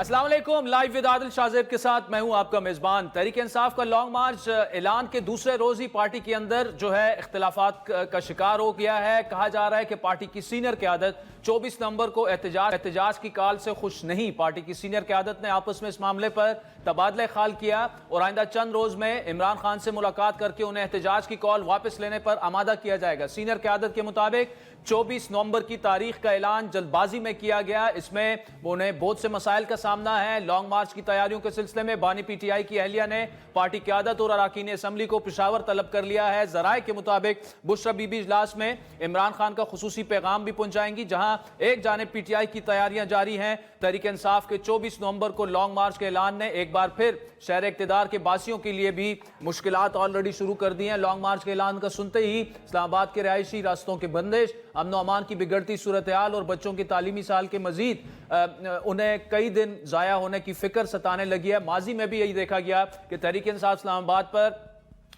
السلام علیکم، live with عادل شاہ کے ساتھ میں ہوں آپ کا میزبان۔ تحریک انصاف کا لانگ مارچ اعلان کے دوسرے روز ہی پارٹی کے اندر جو ہے اختلافات کا شکار ہو گیا ہے۔ کہا جا رہا ہے کہ پارٹی کی سینئر قیادت 24 نومبر کو احتجاج کی کال سے خوش نہیں۔ پارٹی کی سینئر قیادت نے آپس میں اس معاملے پر تبادلہ خیال کیا اور آئندہ چند روز میں عمران خان سے ملاقات کر کے انہیں احتجاج کی کال واپس لینے پر آمادہ کیا جائے گا۔ سینئر قیادت کے مطابق 24 نومبر کی تاریخ کا اعلان جلد بازی میں کیا گیا۔ اس میں انہیں بہت سے مسائل کا سامنا ہے۔ لانگ مارچ کی تیاریوں کے سلسلے میں بانی پی ٹی آئی کی اہلیہ نے پارٹی قیادت اور اراکین اسمبلی کو پشاور طلب کر لیا ہے۔ ذرائع کے مطابق بشرا بی بی اجلاس میں عمران خان کا خصوصی پیغام بھی پہنچائیں گی، جہاں ایک جانب پی ٹی آئی کی تیاریاں جاری ہیں۔ تحریک انصاف کے 24 نومبر کو لانگ مارچ کے اعلان نے ایک بار پھر شہر اقتدار کے باسیوں کے لیے بھی مشکلات آلریڈی شروع کر دی ہیں۔ لانگ مارچ کے اعلان کا سنتے ہی اسلام آباد کے رہائشی راستوں کے بندش، امن و امان کی بگڑتی صورتحال اور بچوں کی تعلیمی سال کے مزید انہیں کئی دن ضائع ہونے کی فکر ستانے لگی ہے۔ ماضی میں بھی یہی دیکھا گیا کہ تحریک انصاف اسلام آباد پر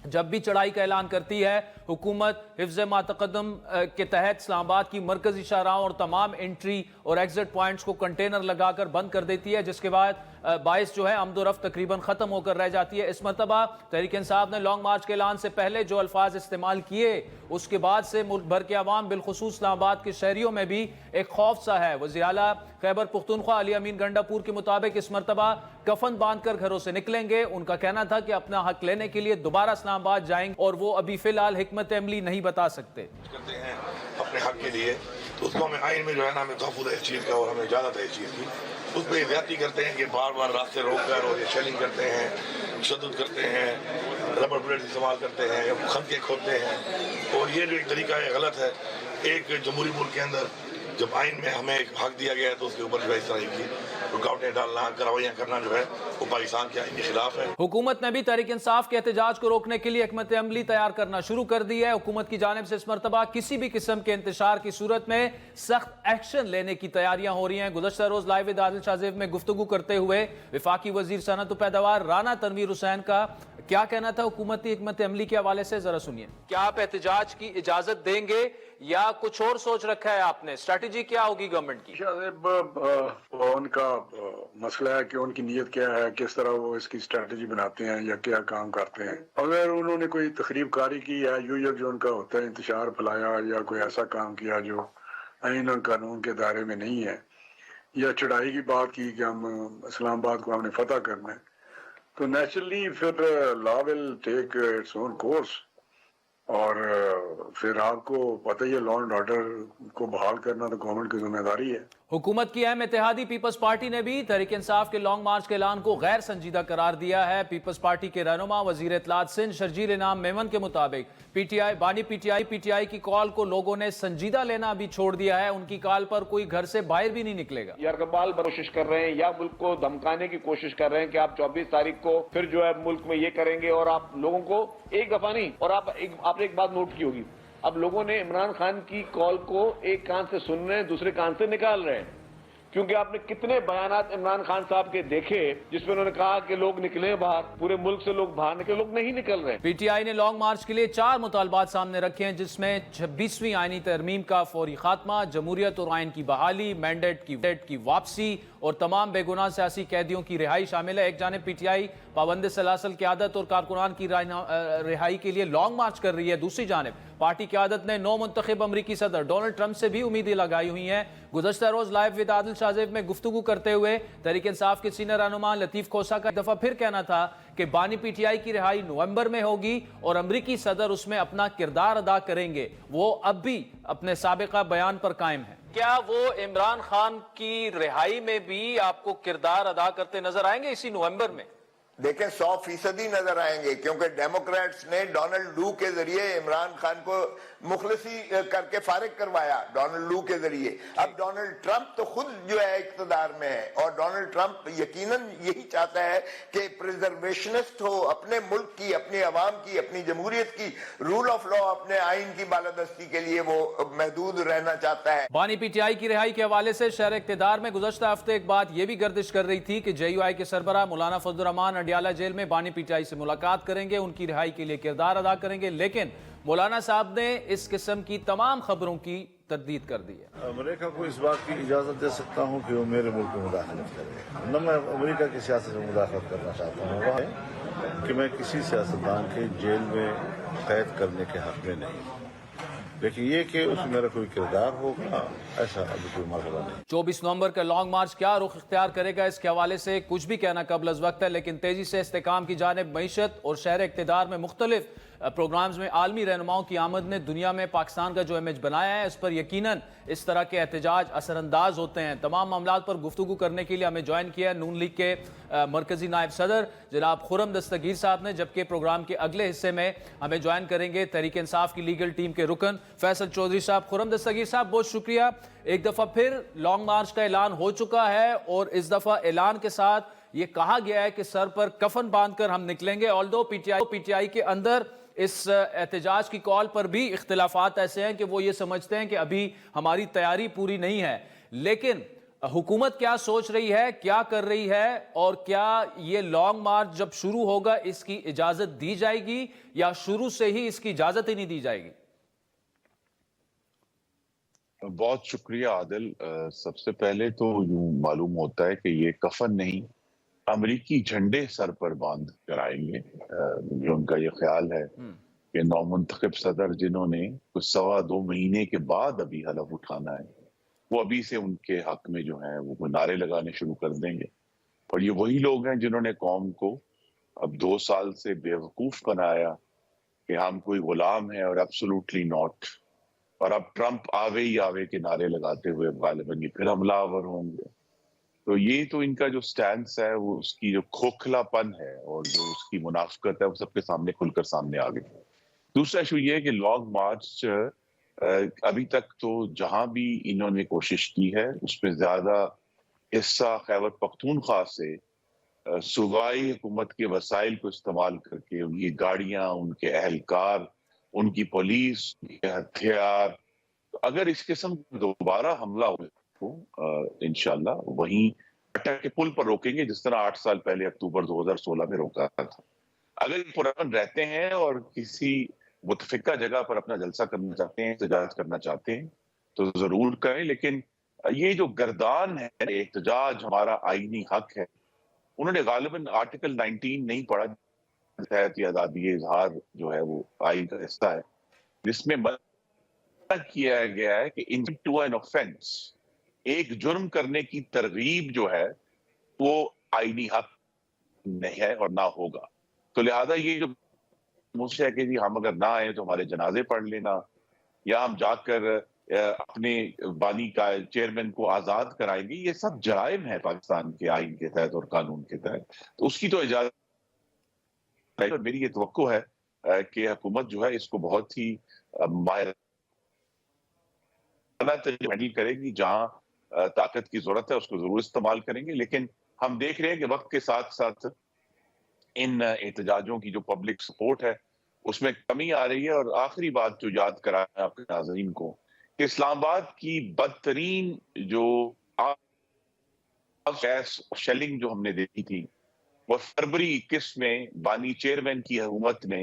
جب بھی چڑھائی کا اعلان کرتی ہے، حکومت حفظ ما تقدم کے تحت اسلام آباد کی مرکزی شاہراہوں اور تمام انٹری اور ایگزٹ پوائنٹس کو کنٹینر لگا کر بند کر دیتی ہے، جس کے بعد باعث جو ہے آمد و رفت تقریباً ختم ہو کر رہ جاتی ہے۔ اس مرتبہ تحریک انصاف نے لانگ مارچ کے اعلان سے پہلے جو الفاظ استعمال کیے، اس کے بعد سے ملک بھر کے عوام بالخصوص اسلام آباد کے شہریوں میں بھی ایک خوف سا ہے۔ وزیر اعلیٰ خیبر پختونخوا علی امین گنڈا پور کے مطابق اس مرتبہ کفن باندھ کر گھروں سے نکلیں گے۔ ان کا کہنا تھا کہ اپنا حق لینے کے لیے دوبارہ اسلام آباد جائیں گے اور وہ ابھی فی الحال حکمت عملی نہیں بتا سکتے۔ کرتے ہیں اپنے حق کے لیے تو اس کو ہمیں آئین میں جو ہے نا ہمیں تحفظ ہے اس چیز کا اور ہمیں اجازت ہے اس چیز کی۔ اس پہ زیادتی کرتے ہیں کہ بار بار راستے روک کر اور یہ شیلنگ کرتے ہیں، تشدد کرتے ہیں، ربر بلیٹ استعمال کرتے ہیں، خندقیں کھودتے ہیں، اور یہ جو ایک طریقہ ہے غلط ہے۔ ایک جمہوری ملک کے اندر جب آئین میں ہمیں ایک حق دیا گیا ہے تو اس کے اوپر جو ہے اس طرح کی رکاوٹیں ڈالنا، کارروائیاں کرنا جو ہے وہ پاکستان کے آئین کے خلاف ہے۔ حکومت نے بھی تحریک انصاف کے احتجاج کو روکنے کے لیے حکمت عملی تیار کرنا شروع کر دی ہے۔ حکومت کی جانب سے اس مرتبہ کسی بھی قسم کے انتشار کی صورت میں سخت ایکشن لینے کی تیاریاں ہو رہی ہیں۔ گزشتہ روز لائیو ود عادل شاہ میں گفتگو کرتے ہوئے وفاقی وزیر صنعت و پیداوار رانا تنویر حسین کا کیا کہنا تھا حکومتی حکمت عملی کے حوالے سے، ذرا سنیے۔ کیا آپ احتجاج کی اجازت دیں گے یا کچھ اور سوچ رکھا ہے آپ نے؟ اسٹریٹجی کیا ہوگی گورنمنٹ کی؟ ان کا مسئلہ ہے کہ ان کی نیت کیا ہے، کس طرح وہ اس کی اسٹریٹجی بناتے ہیں یا کیا کام کرتے ہیں۔ اگر انہوں نے کوئی تخریب کاری کی یا یوزر جو ان کا ہوتا ہے انتشار پھیلایا یا کوئی ایسا کام کیا جو آئین اور قانون کے دائرے میں نہیں ہے، یا چڑھائی کی بات کی کہ ہم اسلام آباد کو ہم نے فتح کرنا ہے، تو نیچرلی پھر لا ول ٹیک اٹس اون کورس، اور پھر آپ کو پتہ ہی ہے لا اینڈ آرڈر کو بحال کرنا تو گورنمنٹ کی ذمہ داری ہے۔ حکومت کی اہم اتحادی پیپلز پارٹی نے بھی تحریک انصاف کے لانگ مارچ کے اعلان کو غیر سنجیدہ قرار دیا ہے۔ پیپلز پارٹی کے رہنما وزیر اطلاعات سندھ شرجیل انعام میمن کے مطابق بانی پی ٹی آئی کی کال کو لوگوں نے سنجیدہ لینا بھی چھوڑ دیا ہے۔ ان کی کال پر کوئی گھر سے باہر بھی نہیں نکلے گا۔ یرغمال کوشش کر رہے ہیں یا ملک کو دھمکانے کی کوشش کر رہے ہیں کہ آپ 24 تاریخ کو پھر جو ہے ملک میں یہ کریں گے، اور آپ لوگوں کو ایک دفعہ نہیں، اور آپ نے ایک بات نوٹ کی ہوگی، اب لوگوں نے عمران خان کی کال کو ایک کان سے سن رہے ہیں، دوسرے کان سے نکال رہے ہیں، کیونکہ آپ نے کتنے بیانات عمران خان صاحب کے دیکھے جس میں انہوں نے کہا کہ لوگ نکلیں باہر، پورے ملک سے لوگ باہر نکلے، لوگ نہیں نکل رہے۔ پی ٹی آئی نے لانگ مارچ کے لیے 4 مطالبات سامنے رکھے ہیں، جس میں 26ویں آئینی ترمیم کا فوری خاتمہ، جمہوریت اور آئین کی بحالی، مینڈیٹ کی واپسی اور تمام بے گناہ سیاسی قیدیوں کی رہائی شامل ہے۔ ایک جانب پی ٹی آئی پابند سلاسل قیادت اور کارکنان کی رہائی کے لیے لانگ مارچ کر رہی ہے، دوسری جانب پارٹی قیادت نے نو منتخب امریکی صدر ڈونلڈ ٹرمپ سے بھی امیدیں لگائی ہوئی ہیں۔ گزشتہ روز لائیو ود عادل شاہ میں گفتگو کرتے ہوئے تحریک انصاف کے سینئر رہنما لطیف کھوسہ کا ایک دفعہ پھر کہنا تھا کہ بانی پی ٹی آئی کی رہائی نومبر میں ہوگی اور امریکی صدر اس میں اپنا کردار ادا کریں گے۔ وہ اب بھی اپنے سابقہ بیان پر قائم ہیں۔ کیا وہ عمران خان کی رہائی میں بھی آپ کو کردار ادا کرتے نظر آئیں گے اسی نومبر میں؟ دیکھیں 100% نظر آئیں گے، کیونکہ ڈیموکریٹس نے ڈونلڈ لو کے ذریعے عمران خان کو مخلصی کر کے فارغ کروایا، ڈونلڈ لو کے ذریعے۔ اب ڈونلڈ ٹرمپ تو خود جو ہے اقتدار میں ہے، اور ڈونلڈ ٹرمپ یقیناً یہی چاہتا ہے کہ پریزرویشنسٹ ہو، اپنے ملک کی، اپنی عوام کی، اپنی جمہوریت کی، رول آف لا، اپنے آئین کی بالادستی کے لیے وہ محدود رہنا چاہتا ہے۔ بانی پی ٹی آئی کی رہائی کے حوالے سے شہر اقتدار میں گزشتہ ہفتے ایک بات یہ بھی گردش کر رہی تھی کہ جے یو آئی کے سربراہ مولانا فضل الرحمان اڈیالہ جیل میں بانی پی ٹی آئی سے ملاقات کریں گے، ان کی رہائی کے لیے کردار ادا کریں گے، لیکن مولانا صاحب نے اس قسم کی تمام خبروں کی तरदीद कर दी है। अमेरिका को इस बात की इजाज़त दे सकता हूँ कि वो मेरे मुल्क में मुदाखलत करे, न मैं अमेरिका की सियासत में मुदाखलत करना चाहता हूँ। वह है कि मैं किसी सियासतदान के जेल में कैद करने के हक में नहीं, लेकिन ये कि उसमें मेरा कोई किरदार होगा, ऐसा अभी कोई मसला नहीं। 24 नवंबर का लॉन्ग मार्च क्या रुख इख्तियार करेगा, इसके हवाले से कुछ भी कहना कबल अज़ वक्त है, लेकिन तेजी से इस्तेकाम की जानिब मईशत और शहर इक़्तिदार में मुख्तलिफ प्रोग्राम्स में आलमी रहनुमाओं की आमद ने दुनिया में पाकिस्तान का जो इमेज बनाया है, इस पर यकीनन इस तरह के एहतजाज असरअंदाज होते हैं। तमाम मामलात पर गुफ्तगू करने के लिए हमें ज्वाइन किया है नून लीग के मरकजी नायब सदर जनाब खुर्रम दस्तगीर साहब ने, जबकि प्रोग्राम के अगले हिस्से में हमें ज्वाइन करेंगे तहरीक इंसाफ की लीगल टीम के रुकन फैसल चौधरी साहब। खुर्रम दस्तगीर साहब, बहुत शुक्रिया। एक दफ़ा फिर लॉन्ग मार्च का ऐलान हो चुका है और इस दफ़ा ऐलान के साथ ये कहा गया है कि सर पर कफन बांधकर हम निकलेंगे। ऑल्दो पीटीआई के अंदर इस एहतजाज की कॉल पर भी इख्तिलाफात ऐसे हैं कि वो ये समझते हैं कि अभी हमारी तैयारी पूरी नहीं है, लेकिन हुकूमत क्या सोच रही है, क्या कर रही है, और क्या ये लॉन्ग मार्च जब शुरू होगा इसकी इजाजत दी जाएगी या शुरू से ही इसकी इजाजत ही नहीं दी जाएगी? बहुत शुक्रिया आदिल। सबसे पहले तो यूं मालूम होता है कि ये कफन नहीं, अमरीकी झंडे सर पर बांध कर आएंगे। जो उनका ये ख्याल है कि नौमुंतखब सदर जिन्होंने कुछ 2.25 महीने के बाद अभी हलफ उठाना है, वो अभी से उनके हक में जो है वो नारे लगाने शुरू कर देंगे। और ये वही लोग हैं जिन्होंने कौम को अब 2 साल से बेवकूफ बनाया कि हम कोई गुलाम है और एब्सोल्युटली नॉट, और अब ट्रंप आवे ही आवे के नारे लगाते हुए गालिबन ये फिर हमलावर होंगे। तो ये तो इनका जो स्टैंस है, वो उसकी जो खोखलापन है और जो उसकी मुनाफिकत है, वो सबके सामने खुलकर सामने आ गई। दूसरा इशू ये है कि लॉन्ग मार्च अभी तक तो जहां भी इन्होंने कोशिश की है उसमें ज्यादा हिस्सा खैबर पख्तूनख्वा से सूबाई हुकूमत के वसाइल को इस्तेमाल करके उनकी गाड़ियां, उनके अहलकार, उनकी पुलिस, उनके हथियार, तो अगर इस किस्म दोबारा हमला हो तो इंशाल्लाह वहीं अटक के पुल पर रोकेंगे, जिस तरह 8 साल पहले अक्टूबर 2016 में रोका था। अगर पुरान रहते हैं और किसी मुतफिका जगह पर अपना जलसा करना चाहते हैं, एहतजाज करना चाहते हैं, तो जरूर करें, लेकिन ये जो गर्दान है एहतजाज हमारा आईनी हक है, उन्होंने गालिबन आर्टिकल 19 नहीं पढ़ा, तहत आजादी इजहार जो है वो आइन का हिस्सा है, जिसमें मना किया गया है कि इन टू एन ऑफेंस, एक जुर्म करने की तरगीब जो है वो आईनी हक नहीं है और ना होगा। तो लिहाजा ये जो मुझसे है कि जी हम अगर ना आए तो हमारे जनाजे पढ़ लेना, या हम जाकर अपने बानी का चेयरमैन को आजाद कराएंगे, ये सब जराइम है पाकिस्तान के आइन के तहत और कानून के तहत। तो उसकी तो इजाजत, और मेरी ये तवक्को है कि हुकूमत जो है इसको बहुत ही माहिराना हैंडल करेगी। जहां ताकत की जरूरत है उसको जरूर इस्तेमाल करेंगे, लेकिन हम देख रहे हैं कि वक्त के साथ साथ इन एहतजाजों की जो पब्लिक सपोर्ट है उसमें कमी आ रही है। और आखिरी बात जो याद कराया आपके नाज़रीन को कि इस्लामाबाद की बदतरीन जो गैस शेलिंग जो हमने देखी थी वो फरवरी 21 में बानी चेयरमैन की हुकूमत ने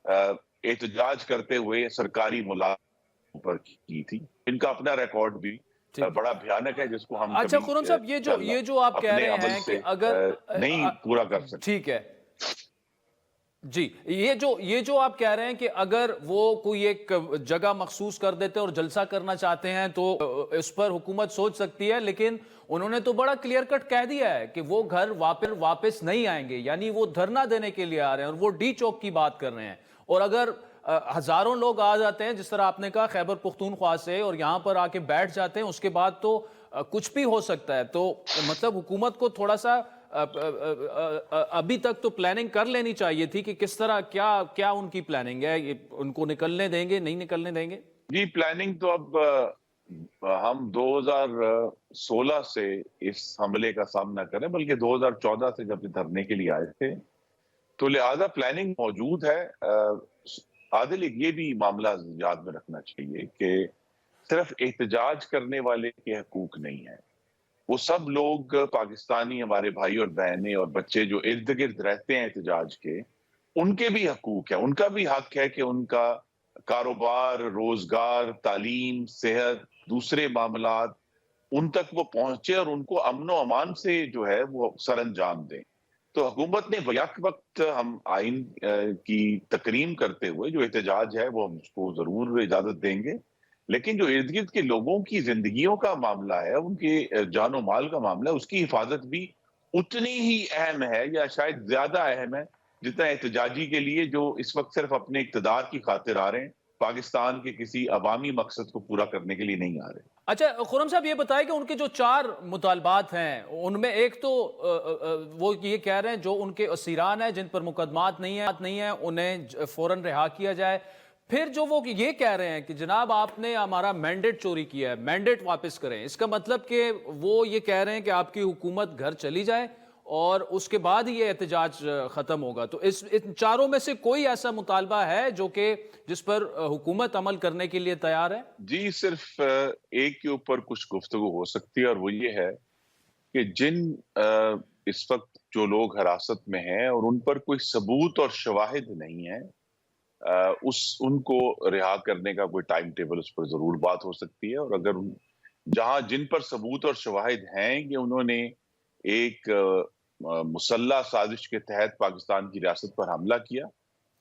एहतजाज करते हुए सरकारी मुलाजमों पर की थी। इनका अपना रिकॉर्ड भी बड़ा भयानक है, जिसको हम अच्छा खुर्रम साहब, ये जो आप कह रहे हैं कि अगर नहीं पूरा कर सकते, ठीक है जी, ये जो आप कह रहे हैं कि अगर वो कोई एक जगह मखसूस कर देते हैं और जलसा करना चाहते हैं तो इस पर हुकूमत सोच सकती है, लेकिन उन्होंने तो बड़ा क्लियर कट कह दिया है कि वो घर वापस नहीं आएंगे, यानी वो धरना देने के लिए आ रहे हैं और वो डी चौक की बात कर रहे हैं। और अगर हजारों लोग आ जाते हैं जिस तरह आपने कहा खैबर पख्तूनख्वा से और यहाँ पर आके बैठ जाते हैं, उसके बाद तो कुछ भी हो सकता है। तो मतलब हुकूमत को थोड़ा सा अभी तक तो प्लानिंग कर लेनी चाहिए थी कि किस तरह क्या उनकी प्लानिंग है, ये उनको निकलने देंगे नहीं निकलने देंगे? जी प्लानिंग तो अब हम 2016 से इस हमले का सामना करें, बल्कि 2014 से जब धरने के लिए आए थे, तो लिहाजा प्लानिंग मौजूद है। आदिल ये भी मामला याद में रखना चाहिए कि सिर्फ एहतजाज करने वाले के हकूक नहीं है, वो सब लोग पाकिस्तानी हमारे भाई और बहनें और बच्चे जो इर्द गिर्द रहते हैं एहतजाज के, उनके भी हकूक है, उनका भी हक है कि उनका کاروبار، روزگار، تعلیم، صحت، دوسرے معاملات ان تک وہ پہنچے اور ان کو امن و امان سے جو ہے وہ سر انجام دیں. تو حکومت نے بیک وقت ہم آئین کی تکریم کرتے ہوئے جو احتجاج ہے وہ ہم اس کو ضرور اجازت دیں گے، لیکن جو ارد گرد کے لوگوں کی زندگیوں کا معاملہ ہے، ان کے جان و مال کا معاملہ ہے، اس کی حفاظت بھی اتنی ہی اہم ہے یا شاید زیادہ اہم ہے جتنا احتجاجی کے لیے جو اس وقت صرف اپنے اقتدار کی خاطر آ رہے ہیں، پاکستان کے کسی عوامی مقصد کو پورا کرنے کے لیے نہیں آ رہے. اچھا خرم صاحب یہ بتائیں کہ ان کے جو 4 مطالبات ہیں ان میں ایک تو وہ یہ کہہ رہے ہیں جو ان کے اسیران ہیں جن پر مقدمات نہیں ہیں انہیں فوراً رہا کیا جائے. پھر جو وہ یہ کہہ رہے ہیں کہ جناب آپ نے ہمارا مینڈیٹ چوری کیا ہے، مینڈیٹ واپس کریں. اس کا مطلب کہ وہ یہ کہہ رہے ہیں کہ آپ کی حکومت گھر چلی جائے اور اس کے بعد یہ احتجاج ختم ہوگا. تو ان چاروں میں سے کوئی ایسا مطالبہ ہے جس پر حکومت عمل کرنے کے لیے تیار ہے؟ جی صرف ایک کے اوپر کچھ گفتگو ہو سکتی ہے اور وہ یہ ہے کہ جن اس وقت جو لوگ حراست میں ہیں اور ان پر کوئی ثبوت اور شواہد نہیں ہے، ان کو رہا کرنے کا کوئی ٹائم ٹیبل اس پر ضرور بات ہو سکتی ہے. اور اگر جن پر ثبوت اور شواہد ہیں کہ انہوں نے ایک مسلح سازش کے تحت پاکستان کی ریاست پر حملہ کیا،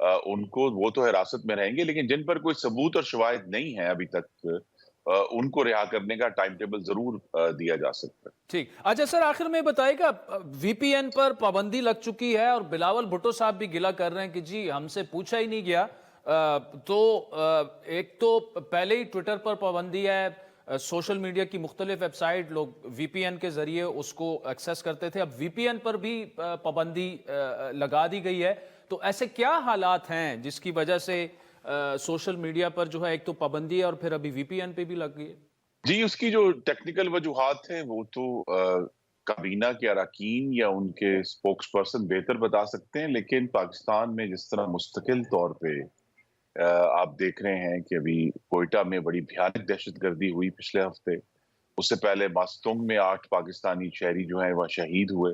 وہ تو حراست میں رہیں گے، لیکن جن پر کوئی ثبوت اور شواہد نہیں ہے ابھی تک ان کو رہا کرنے کا ٹائم ٹیبل ضرور دیا جا سکتا ہے. ٹھیک. اچھا سر آخر میں بتائیے گا وی پی این پر پابندی لگ چکی ہے اور بلاول بھٹو صاحب بھی گلہ کر رہے ہیں کہ جی ہم سے پوچھا ہی نہیں گیا. تو ایک تو پہلے ہی ٹویٹر پر پابندی ہے، سوشل میڈیا کی مختلف ویب سائٹ لوگ وی پی این کے ذریعے اس کو ایکسیس کرتے تھے، اب وی پی این پر بھی پابندی لگا دی گئی ہے. تو ایسے کیا حالات ہیں جس کی وجہ سے سوشل میڈیا پر جو ہے ایک تو پابندی ہے اور پھر ابھی وی پی این پہ بھی لگ گئی ہے؟ جی اس کی جو ٹیکنیکل وجوہات ہیں وہ تو کابینہ کے اراکین یا ان کے اسپوکس پرسن بہتر بتا سکتے ہیں، لیکن پاکستان میں جس طرح مستقل طور پہ آپ دیکھ رہے ہیں کہ ابھی کوئٹہ میں بڑی بھیانک دہشت گردی ہوئی پچھلے ہفتے، اس سے پہلے ماستونگ میں 8 پاکستانی شہری جو ہیں وہ شہید ہوئے،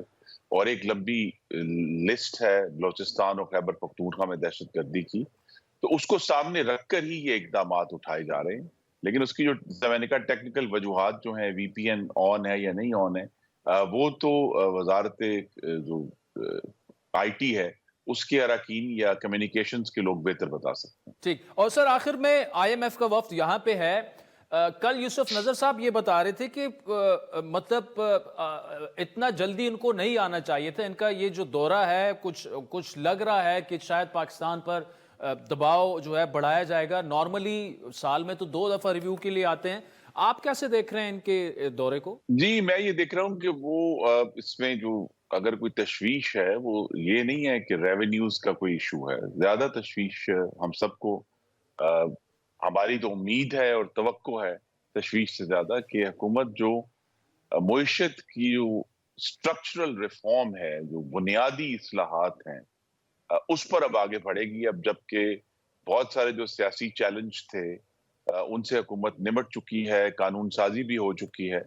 اور ایک لمبی لسٹ ہے بلوچستان اور خیبر پختونخوا میں دہشت گردی کی. تو اس کو سامنے رکھ کر ہی یہ اقدامات اٹھائے جا رہے ہیں، لیکن اس کی جو میں نے کہا ٹیکنیکل وجوہات جو ہیں وی پی این آن ہے یا نہیں آن ہے، وہ تو وزارت جو آئی ٹی ہے اس کے اراکین یا کمیونیکیشنز کے لوگ بہتر بتا سکتے ہیں. ٹھیک. اور سر آخر میں آئی ایم ایف کا وفد یہاں پہ ہے. کل یوسف نظر صاحب یہ بتا رہے تھے کہ مطلب اتنا جلدی ان کو نہیں آنا چاہیے تھا، ان کا یہ جو دورہ ہے کچھ لگ رہا ہے کہ شاید پاکستان پر دباؤ جو ہے بڑھایا جائے گا. نارملی سال میں تو 2 دفعہ ریویو کے لیے آتے ہیں. آپ کیسے دیکھ رہے ہیں ان کے دورے کو؟ جی میں یہ دیکھ رہا ہوں کہ وہ اس میں جو اگر کوئی تشویش ہے وہ یہ نہیں ہے کہ ریونیوز کا کوئی ایشو ہے، زیادہ تشویش ہم سب کو ہماری تو امید ہے اور توقع ہے تشویش سے زیادہ کہ حکومت جو معیشت کی جو اسٹرکچرل ریفارم ہے، جو بنیادی اصلاحات ہیں، اس پر اب آگے بڑھے گی. اب جبکہ بہت سارے جو سیاسی چیلنج تھے ان سے حکومت نمٹ چکی ہے، قانون سازی بھی ہو چکی ہے،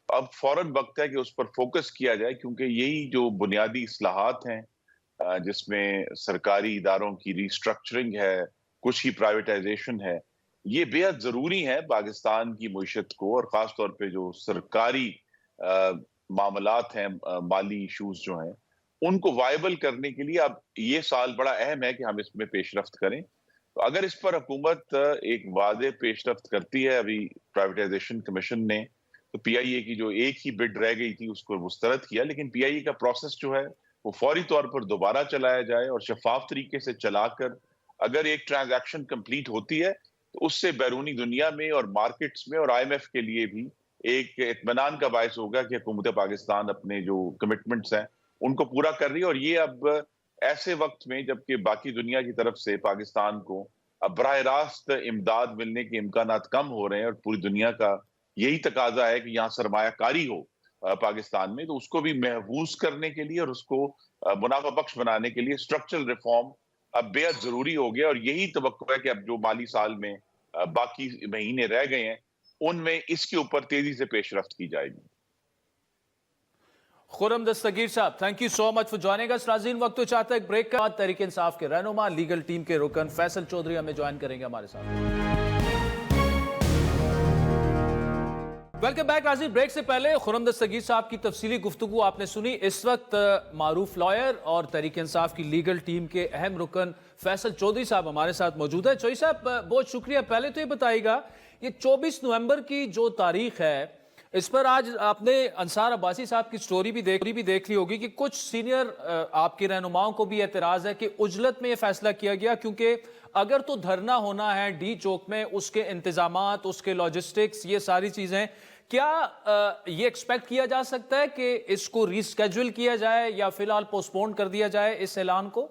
اب فوراً وقت ہے کہ اس پر فوکس کیا جائے، کیونکہ یہی جو بنیادی اصلاحات ہیں جس میں سرکاری اداروں کی ری اسٹرکچرنگ ہے، کچھ کی پرائیویٹائزیشن ہے، یہ بے حد ضروری ہے پاکستان کی معیشت کو، اور خاص طور پہ جو سرکاری معاملات ہیں، مالی ایشوز جو ہیں ان کو وائبل کرنے کے لیے اب یہ سال بڑا اہم ہے کہ ہم اس میں پیش رفت کریں. تو اگر اس پر حکومت ایک واضح پیش رفت کرتی ہے، ابھی پرائیویٹائزیشن کمیشن نے تو پی آئی اے کی جو ایک ہی بڈ رہ گئی تھی اس کو مسترد کیا، لیکن پی آئی اے کا پروسیس جو ہے وہ فوری طور پر دوبارہ چلایا جائے اور شفاف طریقے سے چلا کر اگر ایک ٹرانزیکشن کمپلیٹ ہوتی ہے تو اس سے بیرونی دنیا میں اور مارکیٹس میں اور آئی ایم ایف کے لیے بھی ایک اطمینان کا باعث ہوگا کہ حکومت پاکستان اپنے جو کمٹمنٹس ہیں ان کو پورا کر رہی ہے. اور یہ اب ایسے وقت میں جبکہ باقی دنیا کی طرف سے پاکستان کو اب براہ راست امداد ملنے کے امکانات کم ہو رہے ہیں اور پوری دنیا کا یہی تقاضا ہے کہ یہاں سرمایہ کاری ہو پاکستان میں، تو اس کو بھی محفوظ کرنے کے لیے اور اس کو منافع بخش بنانے کے لیے اسٹرکچرل ریفارم اب بے حد ضروری ہو گیا. اور یہی توقع ہے کہ اب جو مالی سال میں باقی مہینے رہ گئے ہیں ان میں اس کے اوپر تیزی سے پیش رفت کی جائے گی. खुरम दस्तगीर साहब, thank you so much for joining us. नाज़रीन, वक्त तो चाहता है एक ब्रेक का। तहरीक इंसाफ के रहनुमा लीगल टीम के रुकन फैसल चौधरी हमें ज्वाइन करेंगे हमारे साथ। वेलकम बैक नाज़रीन। ब्रेक से पहले खुरम दस्तगीर साहब की तफसीली गुफ्तगू आपने सुनी। इस वक्त मारूफ लॉयर और तहरीक इंसाफ की लीगल टीम के अहम रुकन फैसल चौधरी साहब हमारे साथ मौजूद है। चौधरी साहब, बहुत शुक्रिया। पहले तो ये बताइएगा, ये 24 नवंबर की जो तारीख है, इस पर आज आपने अंसार अब्बासी साहब की स्टोरी भी देख ली होगी कि कुछ सीनियर आपके रहनुमाओं को भी एतराज़ है कि उजलत में ये फैसला किया गया, क्योंकि अगर तो धरना होना है डी चौक में, उसके इंतजामात, उसके लॉजिस्टिक्स, ये सारी चीज़ें, क्या ये एक्सपेक्ट किया जा सकता है कि इसको रीस्केड्यूल किया जाए या फिलहाल पोस्टपोन कर दिया जाए इस ऐलान को?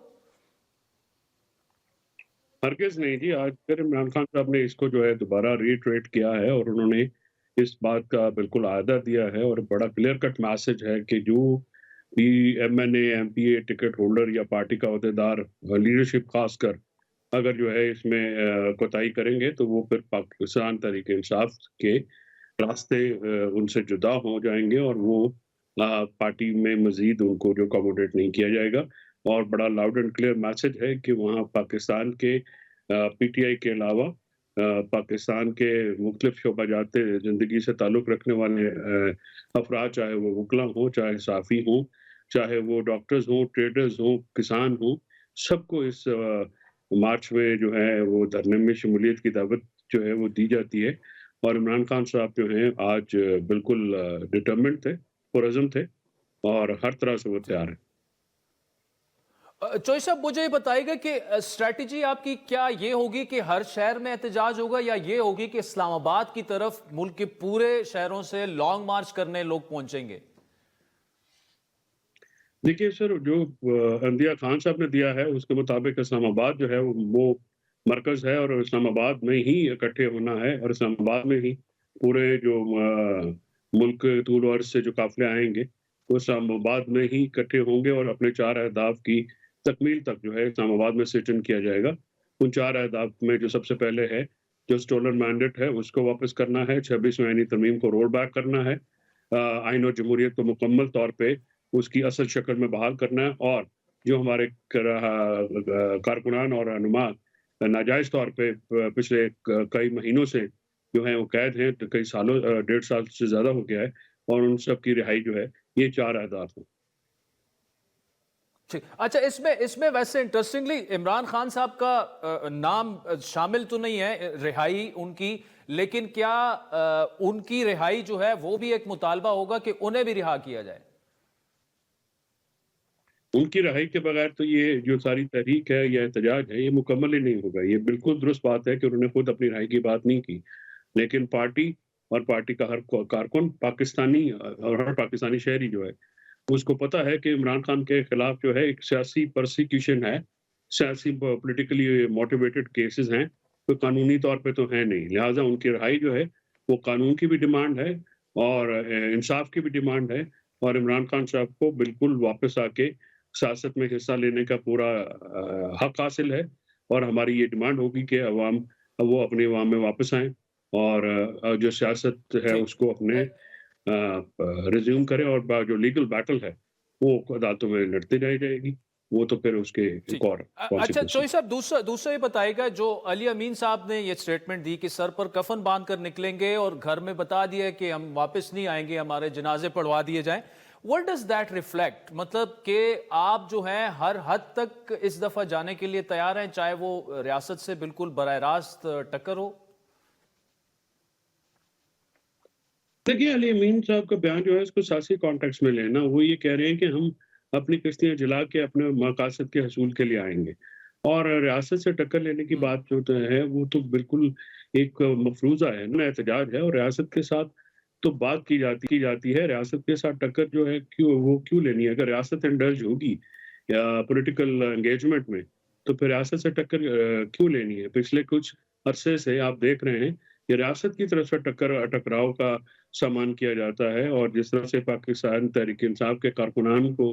हरगिज नहीं जी। आज फिर इमरान खान साहब ने इसको जो है दोबारा रीट्रेट किया है और उन्होंने इस बात का बिल्कुल आदा दिया है और बड़ा क्लियर कट मैसेज है कि जो भी MNA MPA टिकट होल्डर या पार्टी का अहदेदार, लीडरशिप खासकर, अगर जो है इसमें कोताही करेंगे तो वो फिर पाकिस्तान तहरीक इंसाफ के रास्ते उनसे जुदा हो जाएंगे और वो पार्टी में मजीद उनको जो अकोमोडेट नहीं किया जाएगा। और बड़ा लाउड एंड क्लियर मैसेज है कि वहाँ पाकिस्तान के PTI के अलावा पाकिस्तान के मुख्तलिफ शोबाजात ज़िंदगी से ताल्लुक़ रखने वाले अफराद, चाहे वो वकला हों, चाहे साफ़ी हों, चाहे वो डॉक्टर्स हों, ट्रेडर्स हों, किसान हों, सबको इस मार्च में जो है वो धरने में शमूलियत की दावत जो है वो दी जाती है। और इमरान खान साहब जो हैं आज बिल्कुल डिटरमिन्ड थे, पुरज़म थे और हर तरह से वो तैयार हैं। चौधरी साहब, मुझे ये बताइएगा कि स्ट्रैटेजी आपकी क्या ये होगी कि हर शहर में एहतजाज होगा, या ये होगी कि इस्लामाबाद की तरफ मुल्क के पूरे शहरों से लॉन्ग मार्च करने लोग पहुंचेंगे? देखिए सर, जो अंदिया खान साहब ने दिया है उसके मुताबिक इस्लामाबाद जो है वो मरकज़ है और इस्लामाबाद में ही इकट्ठे होना है और इस्लामाबाद में ही पूरे जो मुल्क तूल और से जो काफिले आएंगे वो इस्लामाबाद में ही इकट्ठे होंगे और अपने 4 अहदाफ की तकमील तक जो है इस्लामाबाद में सिट इन किया जाएगा। उन 4 अहदाफ में जो सबसे पहले है, जो स्टोलन मैंडेट है उसको वापस करना है, 26वीं आईनी तरमीम को रोल बैक करना है, आइन और जमहूरियत को मुकम्मल तौर पे उसकी असल शक्ल में बहाल करना है, और जो हमारे कारकुनान और रहनुमा नाजायज़ तौर पे पिछले कई महीनों से जो है वो कैद हैं, तो कई सालों 1.5 साल से ज़्यादा हो गया है, और उन सब की रिहाई जो है, ये 4 अहदाफ हैं। ठीक, अच्छा, इसमें वैसे इंटरेस्टिंगली इमरान खान साहब का नाम शामिल तो नहीं है, रिहाई उनकी, लेकिन क्या उनकी रिहाई जो है वो भी एक मुतालबा होगा कि उन्हें भी रिहा किया जाए? उनकी रिहाई के बगैर तो ये जो सारी तहरीक है या एहतजाज है ये मुकम्मल ही नहीं होगा। ये बिल्कुल दुरुस्त बात है कि उन्होंने खुद अपनी रिहाई की बात नहीं की, लेकिन पार्टी और पार्टी का हर कारकुन पाकिस्तानी और हर पाकिस्तानी शहरी जो है उसको पता है कि इमरान खान के खिलाफ जो है एक सियासी परसिक्यूशन है, सियासी पॉलिटिकली मोटिवेटेड केसेस हैं, तो कानूनी तौर पे तो है नहीं। लिहाजा उनकी रिहाई जो है वो कानून की भी डिमांड है और इंसाफ की भी डिमांड है, और इमरान खान साहब को बिल्कुल वापस आके सियासत में हिस्सा लेने का पूरा हक हासिल है, और हमारी ये डिमांड होगी कि वो अपने अवाम में वापस आएँ और जो सियासत है उसको अपने रिज्यूम करें, और जो लीगल बैटल है वो अदालतों में लड़ते जाएगी, वो तो फिर उसके एक और अच्छा चौधरी साहब, दूसरा ये बताएगा, जो अली अमीन साहब ने ये स्टेटमेंट दी कि सर पर कफन बांध कर निकलेंगे और घर में बता दिया कि हम वापस नहीं आएंगे, हमारे जनाजे पढ़वा दिए जाएं, व्हाट डज दैट रिफ्लेक्ट? मतलब कि आप जो हैं हर हद तक इस दफा जाने के लिए तैयार हैं, चाहे वो रियासत से बिल्कुल बराह रास्त टक्कर हो? देखिए, अली अमीन साहब का बयान जो है उसको सियासी कॉन्टेक्स्ट में लेना, वो ये कह रहे हैं कि हम अपनी किश्तियां जला के अपने मकासद के हसूल के लिए आएंगे, और रियासत से टक्कर लेने की बात जो तो है वो तो बिल्कुल एक मफरूजा है ना, एहतजाज है, और रियासत के साथ तो बात की जाती है। रियासत के साथ टक्कर जो है क्यों लेनी है? अगर रियासत इंडल्ज होगी या पॉलिटिकल एंगेजमेंट में, तो फिर रियासत से टक्कर क्यों लेनी है? पिछले कुछ अरसे से आप देख रहे हैं कि रियासत की तरफ से टकराव का सामान किया जाता है, और जिस तरह से पाकिस्तान तहरीक इंसाफ के कारकुनान को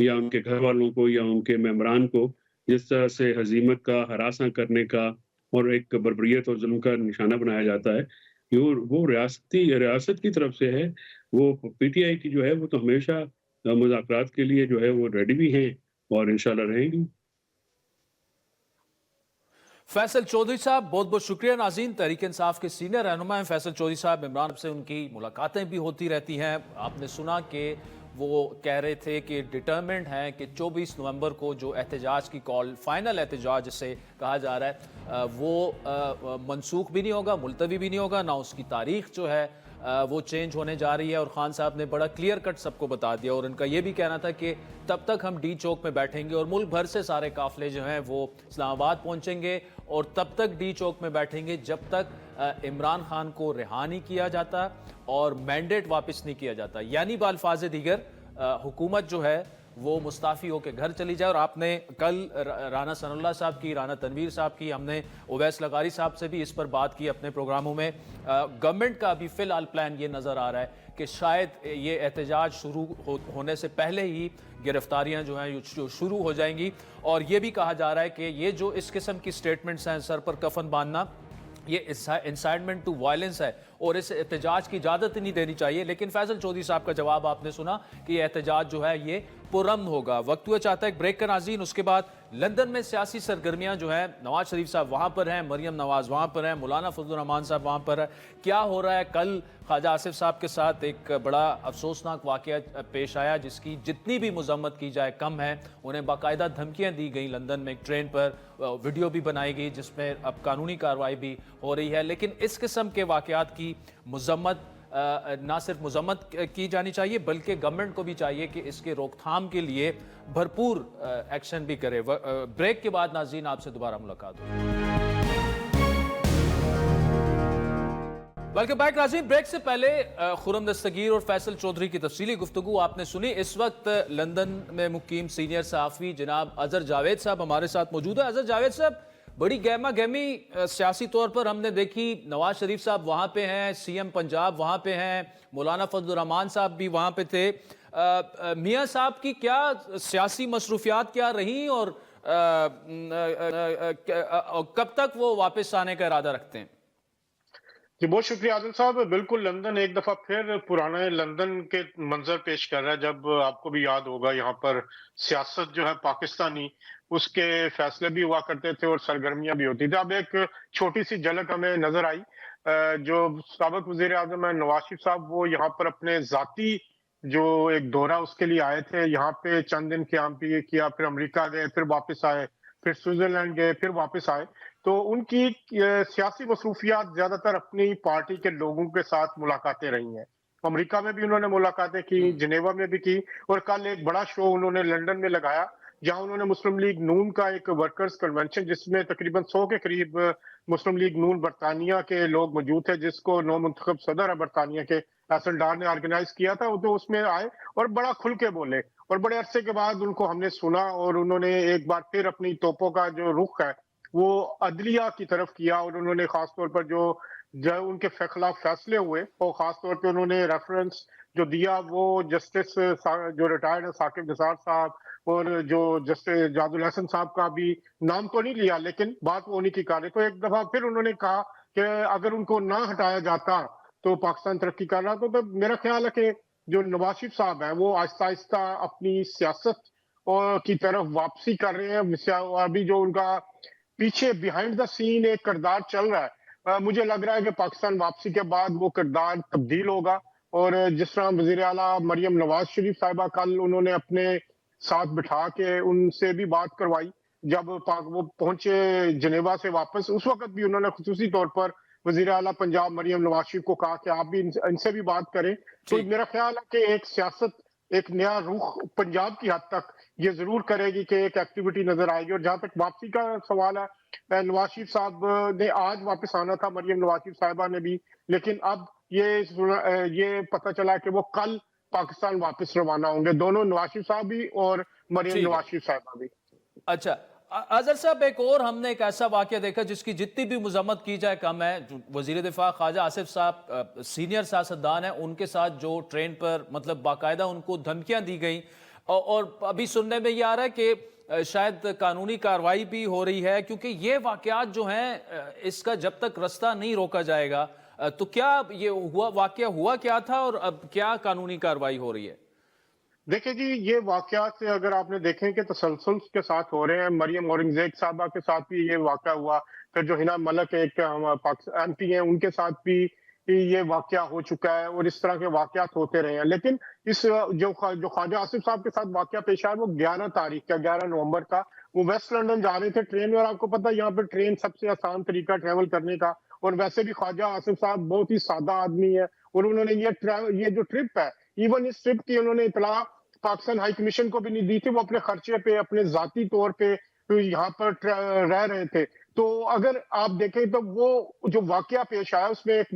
या उनके घर वालों को या उनके मेंबरान को जिस तरह से हजीमत का, हरासा करने का और एक बर्बरियत और जुल्म का निशाना बनाया जाता है, वो रियासत की तरफ से है। वो PTI की जो है वो तो हमेशा मुज़ाकरात के लिए जो है वो रेडी भी हैं और इंशाल्लाह रहेंगी। फैसल चौधरी साहब, बहुत बहुत शुक्रिया। नाज़रीन, तहरीक इंसाफ के सीनियर रहनुमा हैं फैसल चौधरी साहब। इमरान से उनकी मुलाकातें भी होती रहती हैं। आपने सुना कि वो कह रहे थे कि डिटर्मेंट हैं कि 24 नवंबर को जो एहतजाज की कॉल, फाइनल एहतजाज जिसे कहा जा रहा है, वो मनसूख भी नहीं होगा, मुलतवी भी नहीं होगा, ना उसकी तारीख जो है वो चेंज होने जा रही है। और खान साहब ने बड़ा क्लियर कट सबको बता दिया। और उनका ये भी कहना था कि तब तक हम डी चौक में बैठेंगे और मुल्क भर से सारे काफिले जो हैं वो इस्लामाबाद पहुंचेंगे और तब तक डी चौक में बैठेंगे जब तक इमरान खान को रिहा नहीं किया जाता और मैंडेट वापस नहीं किया जाता। यानी बाल्फाज़ दीगर हुकूमत जो है वो मुस्ताफ़ी होकर घर चली जाए। और आपने कल राना सनाउल्लाह साहब की, राना तनवीर साहब की, हमने उवैस लगारी साहब से भी इस पर बात की अपने प्रोग्रामों में। गवर्नमेंट का अभी फ़िलहाल प्लान ये नज़र आ रहा है कि शायद ये एहतजाज शुरू होने से पहले ही गिरफ्तारियां जो हैं शुरू हो जाएंगी। और ये भी कहा जा रहा है कि ये जो इस किस्म की स्टेटमेंट्स हैं, सर पर कफन बांधना, ये इंसाइटमेंट टू वायलेंस है और इस एहतजाज की इजाज़त नहीं देनी चाहिए। लेकिन फैसल चौधरी साहब का जवाब आपने सुना कि ये एहतजाज जो है ये पुरअमन होगा। वक्त हुआ चाहता है एक ब्रेक का नाज़रीन। उसके बाद लंदन में सियासी सरगर्मियां जो हैं, नवाज शरीफ साहब वहाँ पर हैं, मरियम नवाज वहाँ पर हैं, मौलाना फजल रहमान साहब वहाँ पर है। क्या हो रहा है? कल ख्वाजा आसिफ साहब के साथ एक बड़ा अफसोसनाक वाक़या पेश आया जिसकी जितनी भी मजम्मत की जाए कम है। उन्हें बाकायदा धमकियाँ दी गई लंदन में, एक ट्रेन पर वीडियो भी बनाई गई जिसमें अब कानूनी कार्रवाई भी हो रही है। लेकिन इस किस्म के वाक़यात की मजम्मत ना सिर्फ मजम्मत की जानी चाहिए बल्कि गवर्नमेंट को भी चाहिए कि इसके रोकथाम के लिए भरपूर एक्शन भी करे। ब्रेक के बाद नाज़रीन आपसे दोबारा मुलाकात होगी। वेलकम बैक नाज़रीन। ब्रेक से पहले खुर्रम दस्तगीर और फैसल चौधरी की तफसीली गुफ्तगू आपने सुनी। इस वक्त लंदन में मुकीम सीनियर सहाफ़ी जनाब अजहर जावेद साहब हमारे साथ मौजूद है। अजहर जावेद साहब, बड़ी गहमा गहमी सियासी तौर पर हमने देखी। नवाज शरीफ साहब वहाँ पे हैं, सीएम पंजाब वहाँ पे हैं, मौलाना फजल रहमान साहब भी वहाँ पे थे। मियाँ साहब की क्या सियासी मसरूफियात क्या रहीं और कब तक वो वापस आने का इरादा रखते हैं? जी बहुत शुक्रिया आदिल साहब। बिल्कुल, लंदन एक दफा फिर पुराने लंदन के मंजर पेश कर रहा है। जब आपको भी याद होगा, यहाँ पर सियासत जो है पाकिस्तानी, उसके फैसले भी हुआ करते थे और सरगर्मियां भी होती थी। अब एक छोटी सी झलक हमें नजर आई। जो साबिक वजीर आजम है नवाज शरीफ साहब, वो यहाँ पर अपने जाती जो एक दौरा उसके लिए आए थे, यहाँ पे चंद दिन क्याम भी किया, फिर अमेरिका गए, फिर वापस आए, फिर स्विट्जरलैंड गए, फिर वापस आए। तो उनकी सियासी मसरूफियात ज्यादातर अपनी पार्टी के लोगों के साथ मुलाकातें रही हैं। अमेरिका में भी उन्होंने मुलाकातें की, जिनेवा में भी की, और कल एक बड़ा शो उन्होंने लंदन में लगाया जहां उन्होंने मुस्लिम लीग नून का एक वर्कर्स कन्वेंशन, जिसमें तकरीबन 100 के करीब मुस्लिम लीग नून बरतानिया के लोग मौजूद थे, जिसको नौ मुंतखब सदर है बरतानिया के एसन डार ने ऑर्गेनाइज किया था। तो उसमें आए और बड़ा खुल के बोले और बड़े अरसे के बाद उनको हमने सुना और उन्होंने एक बार फिर अपनी तोपों का जो रुख है वो अदलिया की तरफ किया। और उन्होंने खासतौर पर जो उनके खिलाफ फैसले हुए और खासतौर पर उन्होंने रेफरेंस जो दिया वो जस्टिस जो रिटायर्ड है साकिब निसार साहब और जो जस्टिस जादुल हसन साहब का भी नाम तो नहीं लिया, लेकिन बात वो उन्हीं की कर रहे। तो एक दफा फिर उन्होंने कहा कि अगर उनको ना हटाया जाता तो पाकिस्तान तरक्की कर रहा। तो मेरा ख्याल है कि जो नवाज शरीफ साहब है वो आहिस्ता आहिस्ता अपनी सियासत और की तरफ वापसी कर रहे हैं। अभी जो उनका पीछे बिहाइंड द सीन एक किरदार चल रहा है, मुझे लग रहा है कि पाकिस्तान वापसी के बाद वो किरदार तब्दील होगा। और जिस तरह वजीर आला मरियम नवाज शरीफ साहिबा कल उन्होंने अपने साथ बिठा के उनसे भी बात करवाई जब वो पहुंचे जिनेवा से वापस, उस वक्त भी उन्होंने खुसूसी तौर पर वजीर आला पंजाब मरियम नवाज शरीफ को कहा कि आप भी इनसे भी बात करें। तो मेरा ख्याल है कि एक सियासत, एक नया रुख पंजाब की हद तक ये जरूर करेगी कि एक एक्टिविटी नजर आएगी। और जहां तक वापसी का सवाल है, नवाज शरीफ साहब ने आज वापस आना था, मरियम नवाज शरीफ साहिबा ने भी, लेकिन अब ये पता चला कि वो कल पाकिस्तान वापस रवाना होंगे, दोनों नवाज शरीफ साहब भी और मरियम नवाज शरीफ साहिबा भी। अच्छा अजहर साहब, एक और हमने एक ऐसा वाकया देखा जिसकी जितनी भी मजम्मत की जाए कम है। वजीर दिफा ख्वाजा आसिफ साहब सीनियर सियासतदान हैं, उनके साथ जो ट्रेन पर मतलब बाकायदा उनको धमकियां दी गई और अभी सुनने में ये आ रहा है कि शायद कानूनी कार्रवाई भी हो रही है, क्योंकि ये वाकयात जो हैं इसका जब तक रास्ता नहीं रोका जाएगा तो क्या ये वाकया हुआ क्या था और अब क्या कानूनी कार्रवाई हो रही है? देखिए जी, ये वाकयात से अगर आपने देखें कि तसलसल के साथ हो रहे हैं, मरियम औरंगजेब साहबा के साथ भी ये वाकया हुआ, फिर जो हिना मलक एक MP हैं उनके साथ भी ये वाकया हो चुका है और इस तरह के वाकयात होते रहे हैं। लेकिन इस जो ख्वाजा आसिफ साहब के साथ वाकया पेश आया वो 11 तारीख का, 11 नवंबर का, वो वेस्ट लंदन जा रहे थे ट्रेन में, और आपको पता है यहाँ पर ट्रेन सबसे आसान तरीका ट्रेवल करने का, और वैसे भी ख्वाजा आसिफ साहब बहुत ही सादा आदमी है, और उन्होंने ये जो ट्रिप है, इवन इस ट्रिप की उन्होंने इतला पाकिस्तान हाई कमीशन को भी नहीं दी थी, वो अपने खर्चे पे, अपने जाती तौर पे यहाँ पर रह रहे थे। तो अगर आप देखें तो वो जो वाकया पेश आया उसमें एक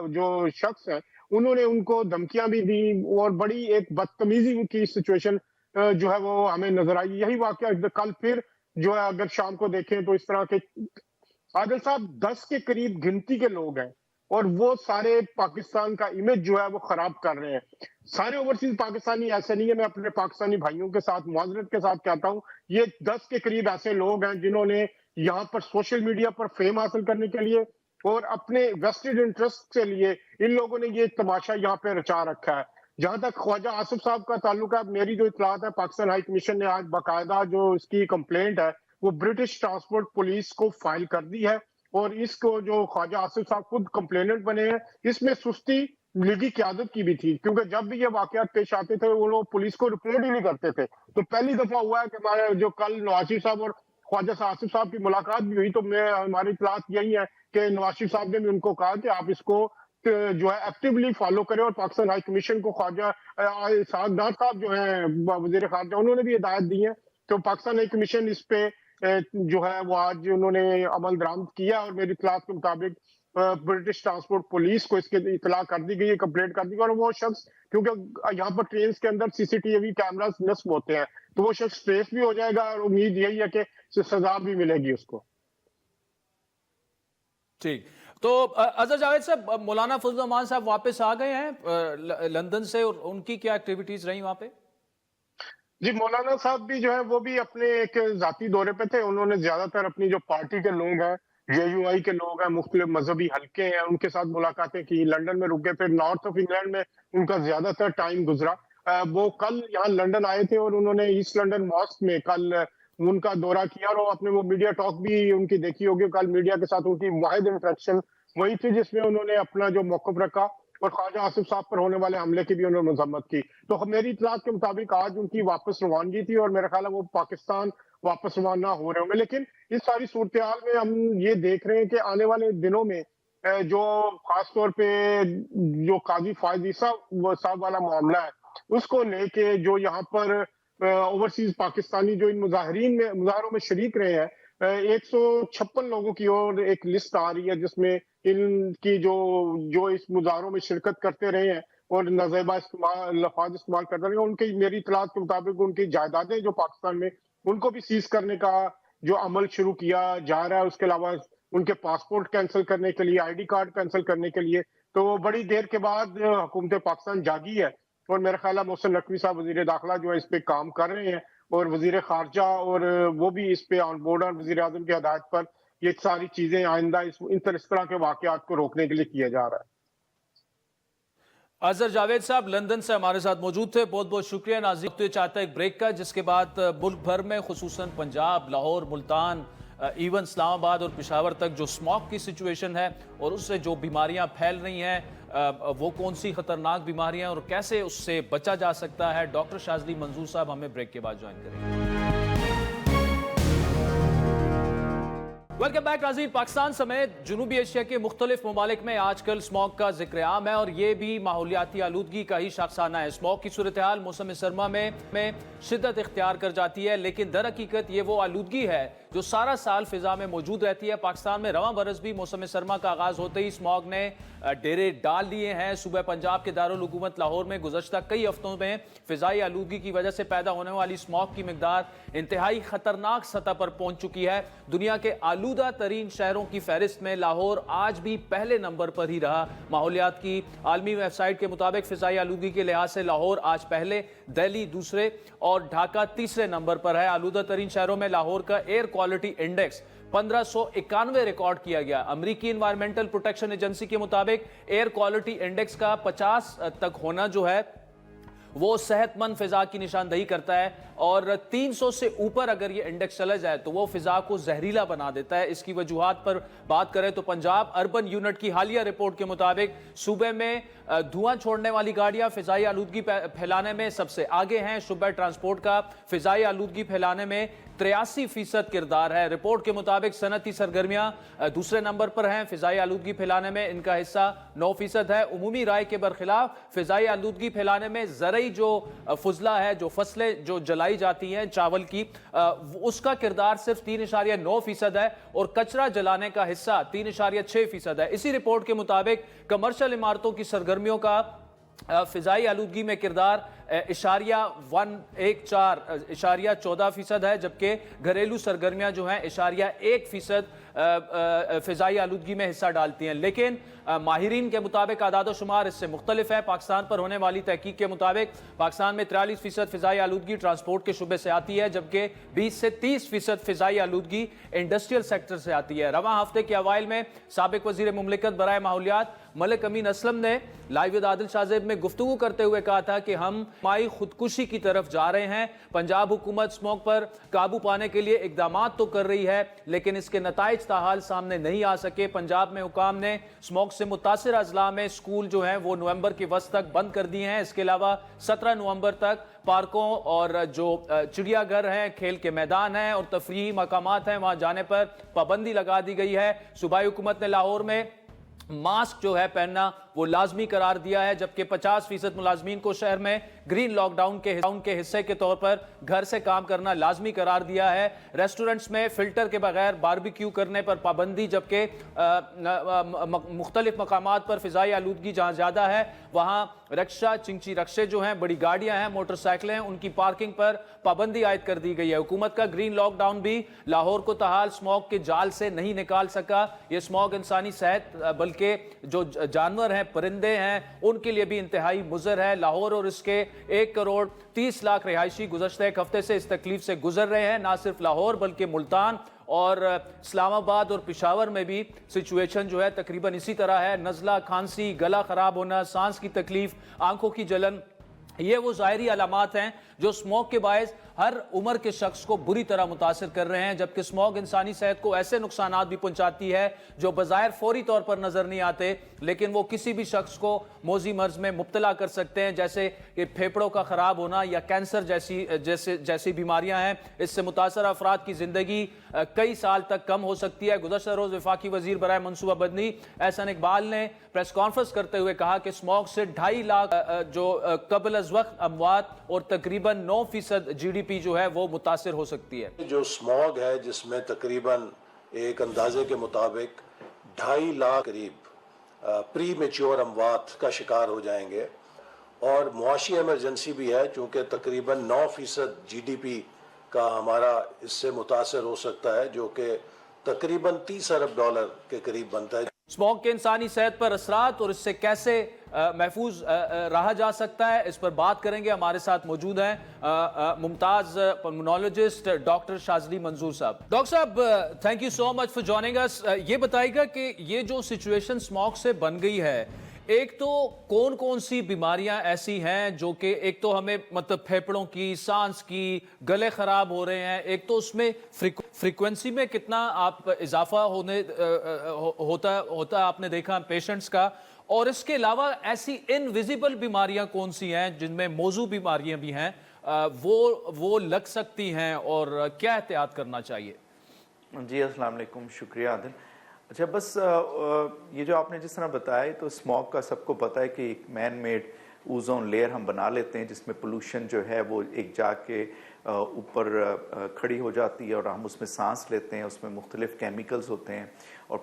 जो शख्स है उन्होंने उनको धमकियां भी दी और बड़ी एक बदतमीजी की सिचुएशन जो है वो हमें नजर आई। यही वाकया कल फिर जो है अगर शाम को देखें तो इस तरह के आदिल साहब 10 के करीब गिनती के लोग हैं और वो सारे पाकिस्तान का इमेज जो है वो खराब कर रहे हैं। सारे ओवरसीज पाकिस्तानी ऐसे नहीं है, मैं अपने पाकिस्तानी भाइयों के साथ मुआजरत के साथ कहता हूं, ये 10 के करीब ऐसे लोग हैं जिन्होंने यहाँ पर सोशल मीडिया पर फेम हासिल करने के लिए और अपने वेस्टेड इंटरेस्ट के लिए इन लोगों ने ये तमाशा यहाँ पे रचा रखा है। जहां तक ख्वाजा आसिफ साहब का ताल्लुक है, मेरी जो इतलात है, पाकिस्तान हाई कमीशन ने आज बाकायदा जो इसकी कंप्लेंट है वो ब्रिटिश ट्रांसपोर्ट पुलिस को फाइल कर दी है, और इसको जो ख्वाजा आसिफ साहब खुद कंप्लेनेंट बने हैं, इसमें सुस्ती लीगी क़यादत की भी थी, क्योंकि जब भी ये वाकयात पेश आते थे वो लोग पुलिस को रिपोर्ट ही नहीं करते थे। तो पहली दफा हुआ है कि हमारे जो कल नवाज शरीफ साहब और ख्वाजा आसिफ साहब की मुलाकात भी हुई, तो हमारी इतलात यही है कि नवाज शरीफ साहब ने भी उनको कहा कि आप इसको जो है एक्टिवली फॉलो करें, और पाकिस्तान हाई कमीशन को ख्वाजा सागदार साहब जो है वजीर खारजा उन्होंने भी हिदायत दी है। तो पाकिस्तान हाई कमीशन इस पे जो है वो आज उन्होंने अमल दरामद किया, और मेरी इतलात के मुताबिक ब्रिटिश ट्रांसपोर्ट पुलिस को इसके इतला कर दी गई है, कंप्लेंट कर दी गई, और वो शख्स, क्योंकि यहाँ पर ट्रेन के अंदर CCTV कैमरास नस्ब होते हैं, तो वो शख्स ट्रेस भी हो जाएगा, और उम्मीद यही है कि सजा भी मिलेगी उसको। ठीक, तो अजहर जावेद साहब, मौलाना फजल रहमान साहब वापस आ गए हैं लंदन से, और उनकी क्या एक्टिविटीज रही वहां पे? जी, मौलाना साहब भी जो है वो भी अपने एक जाती दौरे पे थे। उन्होंने ज्यादातर अपनी जो पार्टी के लोग हैं, JUI के लोग हैं, मुख्तलिफ मजहबी हल्के हैं, उनके साथ मुलाकातें की, लंदन में रुके, फिर नॉर्थ ऑफ इंग्लैंड में उनका ज्यादातर टाइम गुजरा। वो कल यहाँ लंदन आए थे और उन्होंने ईस्ट लंदन मॉस्क में कल उनका दौरा किया, और आपने वो मीडिया टॉक भी उनकी देखी होगी। कल मीडिया के साथ उनकी वाहिद इंटरेक्शन वही थी जिसमें उन्होंने अपना जो मौक़िफ़ रखा और ख्वाजा आसिफ साहब पर होने वाले हमले की भी उन्होंने मजम्मत की। तो मेरी इतलात के मुताबिक आज उनकी वापस रवानगी थी, और मेरा ख्याल है वो पाकिस्तान वापस रवाना हो रहे होंगे। लेकिन इस सारी सूरत हाल में हम ये देख रहे हैं कि आने वाले दिनों में जो खास तौर पे जो काजी फायद ईसा साहब वाला मामला है उसको लेके जो यहाँ पर ओवरसीज पाकिस्तानी जो इन मुजाहरों में शरीक रहे हैं, 156 लोगों की और एक लिस्ट आ रही है जिसमें इनकी जो इस मुजाहरों में शिरकत करते रहे हैं और नाजेबा लफाज इस्तेमाल करते रहे हैं, उनकी मेरी इतलात के मुताबिक उनकी जायदादें जो पाकिस्तान में उनको भी सीज करने का जो अमल शुरू किया जा रहा है। उसके अलावा उनके पासपोर्ट कैंसिल करने के लिए, ID कार्ड कैंसिल करने के लिए, तो बड़ी देर के बाद हुकूमत पाकिस्तान जागी है, और मेरा ख्याल है मोहसिन नकवी साहब वजीर दाखिला जो है इस पे काम कर रहे हैं, और वजीर खारजा और वो भी इस पे ऑन बोर्ड, और वजीर आजम की हदायत पर ये सारी चीजें आइंदा इस तरह के वाकयात को रोकने के लिए किया जा रहा है। अजहर जावेद साहब लंदन से हमारे साथ मौजूद थे, बहुत बहुत शुक्रिया। नाज़रीन, तो चाहता है एक ब्रेक का, जिसके बाद मुल्क भर में खुसूसन पंजाब, लाहौर, मुल्तान, इवन इस्लामाबाद और पेशावर तक जो स्मॉग की सिचुएशन है और उससे जो बीमारियां फैल रही हैं, वो कौन सी खतरनाक बीमारियां और कैसे उससे बचा जा सकता है, डॉक्टर शाज़ली मंजूर साहब हमें ब्रेक के बाद ज्वाइन करेंगे। वेलकम बैक नाज़रीन। पाकिस्तान समेत जनूबी एशिया के मुख्तलिफ ममालिक में आजकल स्मॉग का जिक्र आम है, और ये भी माहौलियाती आलूदगी का ही शाखसाना है। स्मॉग की सूरत हाल मौसम सरमा में शिद्दत इख्तियार कर जाती है, लेकिन दर हकीकत ये वो आलूदगी है जो सारा साल फिजा में मौजूद रहती है। पाकिस्तान में रवां बरस भी मौसम सरमा का आगाज होते ही स्मॉग ने डेरे डाल लिए हैं। सूबे पंजाब के दारुल हुकूमत लाहौर में गुज़श्ता कई हफ्तों में फिजाई आलूदगी की वजह से पैदा होने वाली स्मॉग की मिकदार इंतहाई खतरनाक सतह पर पहुंच चुकी है। दुनिया के आलूदा तरीन शहरों की फहरिस्त में लाहौर आज भी पहले नंबर पर ही रहा। माहौलियात की आलमी वेबसाइट के मुताबिक फिजाई आलूदगी के लिहाज से लाहौर आज पहले, दिल्ली दूसरे और ढाका तीसरे नंबर पर है। आलूदा तरीन शहरों में लाहौर का एयर क्वालिटी इंडेक्स 1591 रिकॉर्ड किया गया। अमेरिकी एनवायरमेंटल प्रोटेक्शन एजेंसी के मुताबिक एयर क्वालिटी इंडेक्स का 50 तक होना जो है وہ صحت مند فضا کی نشاندہی کرتا ہے اور 300 سے اوپر اگر یہ انڈیکس چلا جائے تو وہ فضا کو زہریلا بنا دیتا ہے. اس کی وجوہات پر بات کریں تو پنجاب اربن یونٹ کی حالیہ رپورٹ کے مطابق صوبے میں دھواں چھوڑنے والی گاڑیاں فضائی آلودگی پھیلانے میں سب سے آگے ہیں. شعبہ ٹرانسپورٹ کا فضائی آلودگی پھیلانے میں 83% کردار ہے. رپورٹ کے مطابق صنعتی سرگرمیاں دوسرے نمبر پر ہیں. فضائی آلودگی پھیلانے میں ان کا حصہ 9% ہے. عمومی رائے کے برخلاف فضائی آلودگی پھیلانے میں زرعی جو فضلہ ہے, جو فصلیں جو جلائی جاتی ہیں چاول کی, اس کا کردار صرف 3.9% ہے اور کچرا جلانے کا حصہ 3.6% ہے. اسی رپورٹ کے مطابق کمرشل عمارتوں کی سرگرمیوں کا فضائی آلودگی میں کردار 14.14% ہے, جبکہ گھریلو سرگرمیاں جو ہیں 1% فضائی آلودگی میں حصہ ڈالتی ہیں. لیکن ماہرین کے مطابق اعداد و شمار اس سے مختلف ہے. پاکستان پر ہونے والی تحقیق کے مطابق پاکستان میں 43% فضائی آلودگی ٹرانسپورٹ کے شعبے سے آتی ہے, جبکہ 20 سے 30% فضائی آلودگی انڈسٹریل سیکٹر سے آتی ہے. رواں ہفتے کے اوائل میں سابق وزیر مملکت برائے ماحولیات ملک امین اسلم نے لائیو ود عادل شاہ زیب میں گفتگو کرتے ہوئے کہا تھا کہ ہم مائی خودکشی کی طرف جا رہے ہیں. پنجاب حکومت اسموگ پر قابو پانے کے لیے اقدامات تو کر رہی ہے لیکن اس کے نتائج تاحال سامنے نہیں آ سکے. پنجاب میں حکام نے اسموگ سے متاثرہ اضلاع میں اسکول جو ہیں وہ نومبر کے وسط تک بند کر دیے ہیں. اس کے علاوہ 17 نومبر تک پارکوں اور جو چڑیا گھر ہیں, کھیل کے میدان ہیں اور تفریحی مقامات ہیں, وہاں جانے پر پابندی لگا دی گئی ہے. صوبائی حکومت نے لاہور میں ماسک جو ہے پہننا وہ لازمی قرار دیا ہے, جبکہ 50% ملازمین کو شہر میں گرین لاک ڈاؤن کے حصے کے طور پر گھر سے کام کرنا لازمی قرار دیا ہے. ریسٹورنٹس میں فلٹر کے بغیر باربیکیو کرنے پر پابندی, جبکہ مختلف مقامات پر فضائی آلودگی جہاں زیادہ ہے وہاں رکشہ, چنگچی رکشے جو ہیں, بڑی گاڑیاں ہیں, موٹر سائیکلیں ہیں, ان کی پارکنگ پر پابندی عائد کر دی گئی ہے. حکومت کا گرین لاک ڈاؤن بھی لاہور کو تاحال اسموگ کے جال سے نہیں نکال سکا. یہ اسموگ انسانی صحت بلکہ جو جانور ہیں, پرندے ہیں, ان کے لیے بھی انتہائی مضر ہے. لاہور اور اس کے 1 کروڑ 30 لاکھ رہائشی گزشتہ ایک ہفتے سے اس تکلیف سے گزر رہے ہیں. نہ صرف لاہور بلکہ ملتان اور اسلام آباد اور پشاور میں بھی سچویشن جو ہے تقریباً اسی طرح ہے. نزلہ, کھانسی, گلا خراب ہونا, سانس کی تکلیف, آنکھوں کی جلن, یہ وہ ظاہری علامات ہیں جو اسموگ کے باعث ہر عمر کے شخص کو بری طرح متاثر کر رہے ہیں. جبکہ اسموگ انسانی صحت کو ایسے نقصانات بھی پہنچاتی ہے جو بظاہر فوری طور پر نظر نہیں آتے لیکن وہ کسی بھی شخص کو موذی مرض میں مبتلا کر سکتے ہیں, جیسے کہ پھیپھڑوں کا خراب ہونا یا کینسر جیسی بیماریاں ہیں. اس سے متاثرہ افراد کی زندگی کئی سال تک کم ہو سکتی ہے. گزشتہ روز وفاقی وزیر برائے منصوبہ بندی احسن اقبال نے پریس کانفرنس کرتے ہوئے کہا کہ اسموگ سے 2.5 لاکھ جو قبل از وقت اموات اور تقریباً 9% GDP جو ہے وہ متاثر ہو سکتی ہے. جو اسموگ ہے جس میں تقریباً ایک اندازے کے مطابق 2.5 لاکھ قریب پری میچور اموات کا شکار ہو جائیں گے, اور معاشی ایمرجنسی بھی ہے چونکہ تقریباً 9% GDP کا ہمارا اس سے متاثر ہو سکتا ہے, جو کہ تقریباً $30 ارب کے قریب بنتا ہے. اسموگ کے انسانی صحت پر اثرات اور اس سے کیسے محفوظ رہا جا سکتا ہے, اس پر بات کریں گے. ہمارے ساتھ موجود ہیں ممتاز پلمونالوجسٹ ڈاکٹر شاذلی منظور صاحب. ڈاکٹر صاحب, thank you so much for joining اس. یہ بتائیے گا کہ یہ جو سچویشن اسموگ سے بن گئی ہے, ایک تو کون سی بیماریاں ایسی ہیں جو کہ ایک تو ہمیں مطلب پھیپھڑوں کی, سانس کی, گلے خراب ہو رہے ہیں, ایک تو اس میں فریکوینسی میں کتنا آپ اضافہ ہوتا آپ نے دیکھا پیشنٹس کا, اور اس کے علاوہ ایسی انویزیبل بیماریاں کون سی ہیں جن میں موضوع بیماریاں بھی ہیں وہ لگ سکتی ہیں اور کیا احتیاط کرنا چاہیے؟ جی السلام علیکم, شکریہ عادل. اچھا, بس یہ جو آپ نے جس طرح بتایا تو اسموگ کا سب کو پتہ ہے کہ ایک مین میڈ اوزون لیئر ہم بنا لیتے ہیں جس میں پولوشن جو ہے وہ ایک جا کے اوپر کھڑی ہو جاتی ہے اور ہم اس میں سانس لیتے ہیں. اس میں مختلف کیمیکلز ہوتے ہیں اور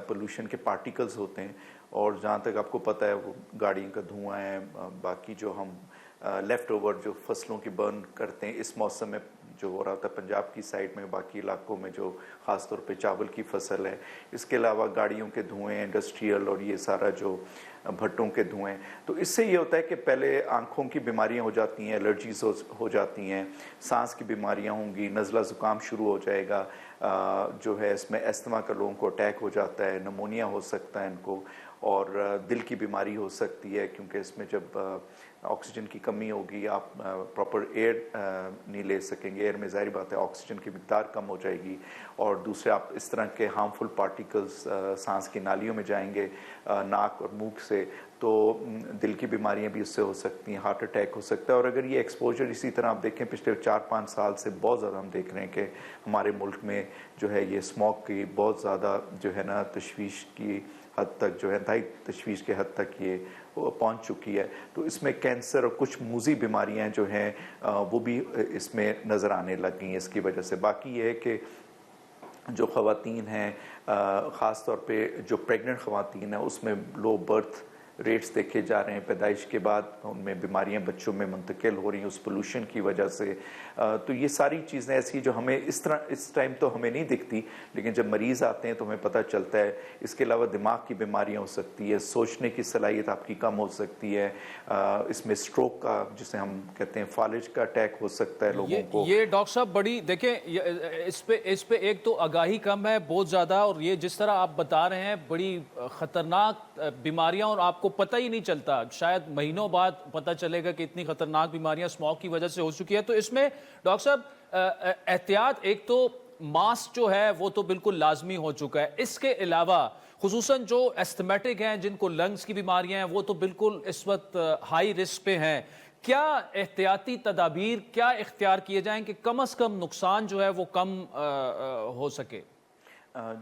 پولوشن کے پارٹیکلز ہوتے ہیں, اور جہاں تک آپ کو پتہ ہے وہ گاڑیوں کا دھواں ہے, باقی جو ہم لیفٹ اوور جو فصلوں کی برن کرتے ہیں اس موسم میں جو ہو رہا تھا پنجاب کی سائڈ میں, باقی علاقوں میں جو خاص طور پہ چاول کی فصل ہے. اس کے علاوہ گاڑیوں کے دھوئیں, انڈسٹریل اور یہ سارا جو بھٹوں کے دھوئیں, تو اس سے یہ ہوتا ہے کہ پہلے آنکھوں کی بیماریاں ہو جاتی ہیں, الرجیز ہو جاتی ہیں, سانس کی بیماریاں ہوں گی, نزلہ زکام شروع ہو جائے گا, جو ہے اس میں استھما کا لوگوں کو اٹیک ہو جاتا ہے, نمونیا ہو سکتا ہے ان کو, اور دل کی بیماری ہو سکتی ہے، کیونکہ اس میں جب آکسیجن کی کمی ہوگی آپ پراپر ایئر نہیں لے سکیں گے، ایئر میں ظاہر بات ہے آکسیجن کی مقدار کم ہو جائے گی، اور دوسرے آپ اس طرح کے ہارمفل پارٹیکلز سانس کی نالیوں میں جائیں گے ناک اور منہ سے، تو دل کی بیماریاں بھی اس سے ہو سکتی ہیں، ہارٹ اٹیک ہو سکتا ہے۔ اور اگر یہ ایکسپوجر اسی طرح آپ دیکھیں پچھلے 4-5 سال سے بہت زیادہ ہم دیکھ رہے ہیں کہ ہمارے ملک میں جو ہے یہ اسموک کی بہت زیادہ جو ہے نا تشویش کی حد تک جو ہے انتہائی تشویش کے حد تک یہ پہنچ چکی ہے، تو اس میں کینسر اور کچھ موذی بیماریاں جو ہیں وہ بھی اس میں نظر آنے لگ گئی ہیں اس کی وجہ سے۔ باقی یہ ہے کہ جو خواتین ہیں خاص طور پہ جو پریگننٹ خواتین ہیں اس میں لو برتھ ریٹس دیکھے جا رہے ہیں، پیدائش کے بعد ان میں بیماریاں بچوں میں منتقل ہو رہی ہیں اس پولوشن کی وجہ سے۔ تو یہ ساری چیزیں ایسی جو ہمیں اس طرح اس ٹائم تو ہمیں نہیں دکھتی، لیکن جب مریض آتے ہیں تو ہمیں پتہ چلتا ہے۔ اس کے علاوہ دماغ کی بیماریاں ہو سکتی ہے، سوچنے کی صلاحیت آپ کی کم ہو سکتی ہے، اس میں اسٹروک کا جسے ہم کہتے ہیں فالج کا اٹیک ہو سکتا ہے لوگوں کو۔ یہ ڈاکٹر صاحب بڑی دیکھیں اس پہ ایک تو آگاہی کم ہے بہت زیادہ، اور یہ جس طرح آپ بتا رہے ہیں بڑی خطرناک بیماریاں، اور آپ کو پتہ ہی نہیں چلتا، شاید مہینوں بعد پتہ چلے گا کہ اتنی خطرناک بیماریاں اسموک کی وجہ سے ہو چکی ہے۔ تو اس میں ڈاکٹر صاحب احتیاط، ایک تو ماسک جو ہے وہ تو بالکل لازمی ہو چکا ہے، اس کے علاوہ خصوصاً جو ایستھمیٹک ہیں جن کو لنگز کی بیماریاں ہیں وہ تو بالکل اس وقت ہائی رسک پہ ہیں، کیا احتیاطی تدابیر کیا اختیار کیے جائیں کہ کم از کم نقصان جو ہے وہ کم ہو سکے؟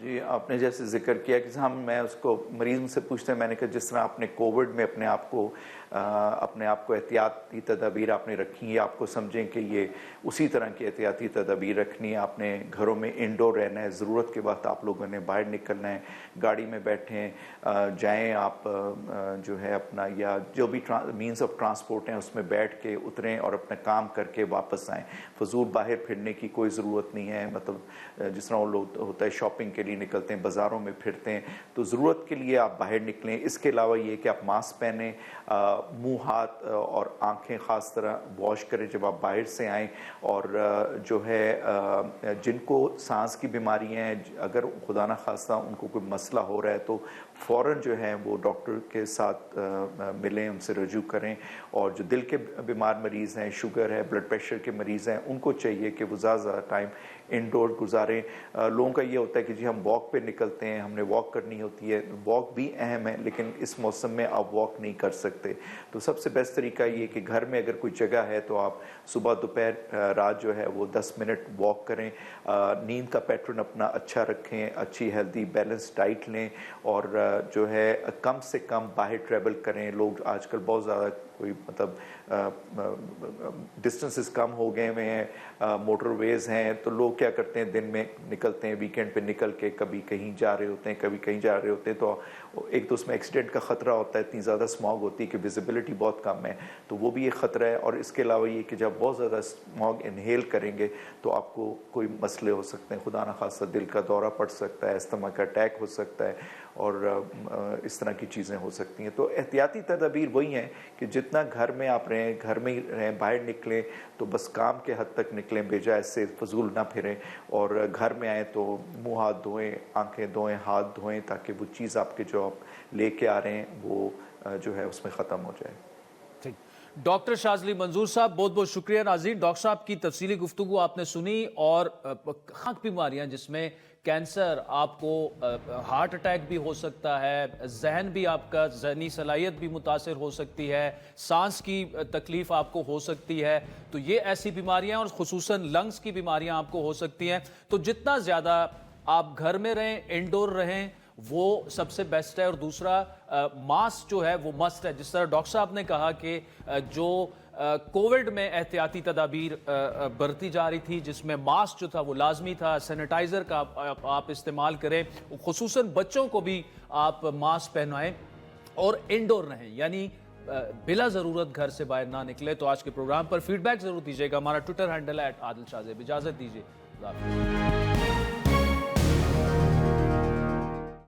جی آپ نے جیسے ذکر کیا کہ میں اس کو مریض سے پوچھتے ہیں، میں نے کہا جس طرح آپ نے کووڈ میں اپنے آپ کو احتیاطی تدابیر آپ نے رکھی ہیں، آپ کو سمجھیں کہ یہ اسی طرح کی احتیاطی تدابیر رکھنی ہے، آپ نے گھروں میں انڈور رہنا ہے، ضرورت کے وقت آپ لوگوں نے باہر نکلنا ہے، گاڑی میں بیٹھیں جائیں آپ جو ہے اپنا یا جو بھی مینز آف ٹرانسپورٹ ہیں اس میں بیٹھ کے اتریں اور اپنا کام کر کے واپس آئیں، فضول باہر پھرنے کی کوئی ضرورت نہیں ہے۔ مطلب جس طرح وہ لوگ ہوتا ہے شاپنگ کے لیے نکلتے ہیں، بازاروں میں پھرتے ہیں، تو ضرورت کے لیے آپ باہر نکلیں۔ اس کے علاوہ یہ کہ آپ ماسک پہنیں، منہ ہاتھ اور آنکھیں خاص طرح واش کریں جب آپ باہر سے آئیں، اور جو ہے جن کو سانس کی بیماریاں ہیں اگر خدا نخواستہ ان کو کوئی مسئلہ ہو رہا ہے تو فوراً جو ہے وہ ڈاکٹر کے ساتھ ملیں، ان سے رجوع کریں، اور جو دل کے بیمار مریض ہیں، شوگر ہے، بلڈ پریشر کے مریض ہیں، ان کو چاہیے کہ وہ زیادہ ٹائم انڈور گزاریں۔ لوگوں کا یہ ہوتا ہے کہ جی ہم واک پہ نکلتے ہیں، ہم نے واک کرنی ہوتی ہے، واک بھی اہم ہے لیکن اس موسم میں آپ واک نہیں کر سکتے، تو سب سے بیسٹ طریقہ یہ کہ گھر میں اگر کوئی جگہ ہے تو آپ صبح دوپہر رات جو ہے وہ 10 منٹ واک کریں، نیند کا پیٹرن اپنا اچھا رکھیں، اچھی ہیلدی بیلنس ڈائٹ لیں، اور جو ہے کم سے کم باہر ٹریول کریں۔ لوگ آج کل بہت زیادہ کوئی مطلب ڈسٹنسز کم ہو گئے ہوئے ہیں، موٹر ویز ہیں، تو لوگ کیا کرتے ہیں دن میں نکلتے ہیں، ویکینڈ پہ نکل کے کبھی کہیں جا رہے ہوتے ہیں، کبھی کہیں جا رہے ہوتے ہیں، تو ایک تو اس میں ایکسیڈنٹ کا خطرہ ہوتا ہے، اتنی زیادہ اسموگ ہوتی ہے کہ ویزیبلٹی بہت کم ہے، تو وہ بھی ایک خطرہ ہے۔ اور اس کے علاوہ یہ کہ جب بہت زیادہ اسموگ انہیل کریں گے تو آپ کو کوئی مسئلے ہو سکتے ہیں، خدا نخواستہ دل کا دورہ پڑ سکتا ہے، استما کا اٹیک ہو سکتا ہے، اور اس طرح کی چیزیں ہو سکتی ہیں۔ تو احتیاطی تدابیر وہی ہیں کہ جتنا گھر میں آپ رہیں، گھر میں ہی رہیں، باہر نکلیں تو بس کام کے حد تک نکلیں، بجائے سے فضول نہ پھریں، اور گھر میں آئیں تو منہ ہاتھ دھوئیں، آنکھیں دھوئیں، ہاتھ دھوئیں، تاکہ وہ چیز آپ کے جو آپ لے کے آ رہے ہیں وہ جو ہے اس میں ختم ہو جائے۔ ڈاکٹر شاذلی منظور صاحب بہت بہت شکریہ۔ ناظرین، ڈاکٹر صاحب کی تفصیلی گفتگو آپ نے سنی، اور خاک بیماریاں جس میں کینسر، آپ کو ہارٹ اٹیک بھی ہو سکتا ہے، ذہن بھی آپ کا ذہنی صلاحیت بھی متاثر ہو سکتی ہے، سانس کی تکلیف آپ کو ہو سکتی ہے، تو یہ ایسی بیماریاں اور خصوصاً لنگز کی بیماریاں آپ کو ہو سکتی ہیں۔ تو جتنا زیادہ آپ گھر میں رہیں، انڈور رہیں، وہ سب سے بیسٹ ہے۔ اور دوسرا ماسک جو ہے وہ مسٹ ہے، جس طرح ڈاکٹر صاحب نے کہا کہ جو کووڈ میں احتیاطی تدابیر برتی جا رہی تھی جس میں ماسک جو تھا وہ لازمی تھا، سینیٹائزر کا آپ استعمال کریں، خصوصاً بچوں کو بھی آپ ماسک پہنائیں، اور انڈور رہیں، یعنی بلا ضرورت گھر سے باہر نہ نکلے۔ تو آج کے پروگرام پر فیڈ بیک ضرور دیجیے گا، ہمارا ٹویٹر ہینڈل ہے @عادل شاذیب۔ اجازت دیجیے، خدا حافظ۔